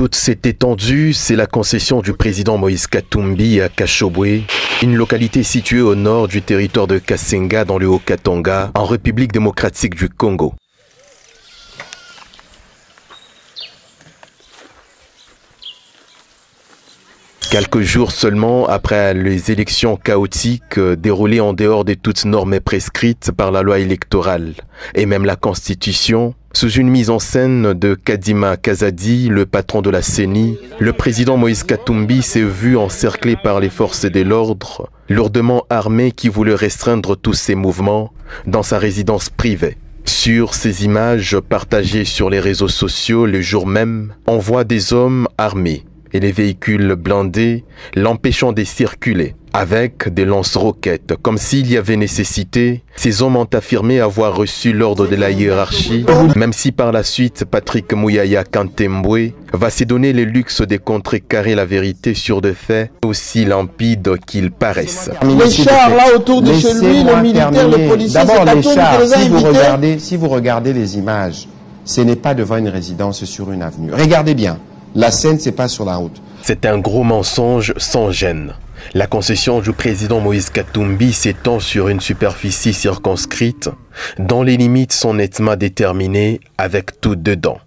toute cette étendue, c'est la concession du président Moïse Katumbi à Kashobwe, une localité située au nord du territoire de Kasenga dans le Haut-Katanga, en République démocratique du Congo. Quelques jours seulement après les élections chaotiques déroulées en dehors de toutes normes prescrites par la loi électorale et même la Constitution, sous une mise en scène de Kadima Kazadi, le patron de la CENI, le président Moïse Katumbi s'est vu encerclé par les forces de l'ordre, lourdement armés qui voulaient restreindre tous ses mouvements dans sa résidence privée. Sur ces images partagées sur les réseaux sociaux le jour même, on voit des hommes armés et les véhicules blindés l'empêchant de circuler avec des lance-roquettes. Comme s'il y avait nécessité, ces hommes ont affirmé avoir reçu l'ordre de la hiérarchie, même si par la suite Patrick Mouyaya Kantembwe va se donner le luxe de contrecarrer la vérité sur des faits aussi limpides qu'ils paraissent. Les chars là autour de chez lui, le militaire, le policier, d'abord les chars, si vous regardez les images, ce n'est pas devant une résidence sur une avenue. Regardez bien. La scène, c'est pas sur la route. C'est un gros mensonge sans gêne. La concession du président Moïse Katumbi s'étend sur une superficie circonscrite dont les limites sont nettement déterminées avec tout dedans.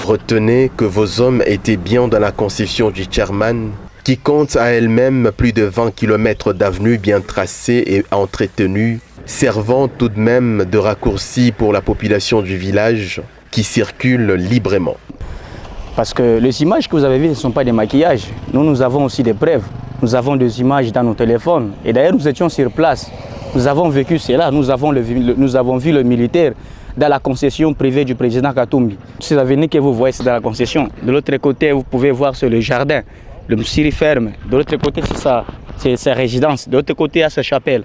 Retenez que vos hommes étaient bien dans la concession du chairman, qui compte à elle-même plus de 20 km d'avenues bien tracées et entretenues, servant tout de même de raccourci pour la population du village qui circule librement. Parce que les images que vous avez vues ne sont pas des maquillages. Nous avons aussi des preuves. Nous avons des images dans nos téléphones. Et d'ailleurs, nous étions sur place. Nous avons vécu cela. Nous avons vu le militaire dans la concession privée du président Katumbi. Ces avenues que vous voyez, c'est dans la concession. De l'autre côté, vous pouvez voir sur le jardin, le Msiri ferme. De l'autre côté, c'est sa résidence. De l'autre côté, il y a sa chapelle.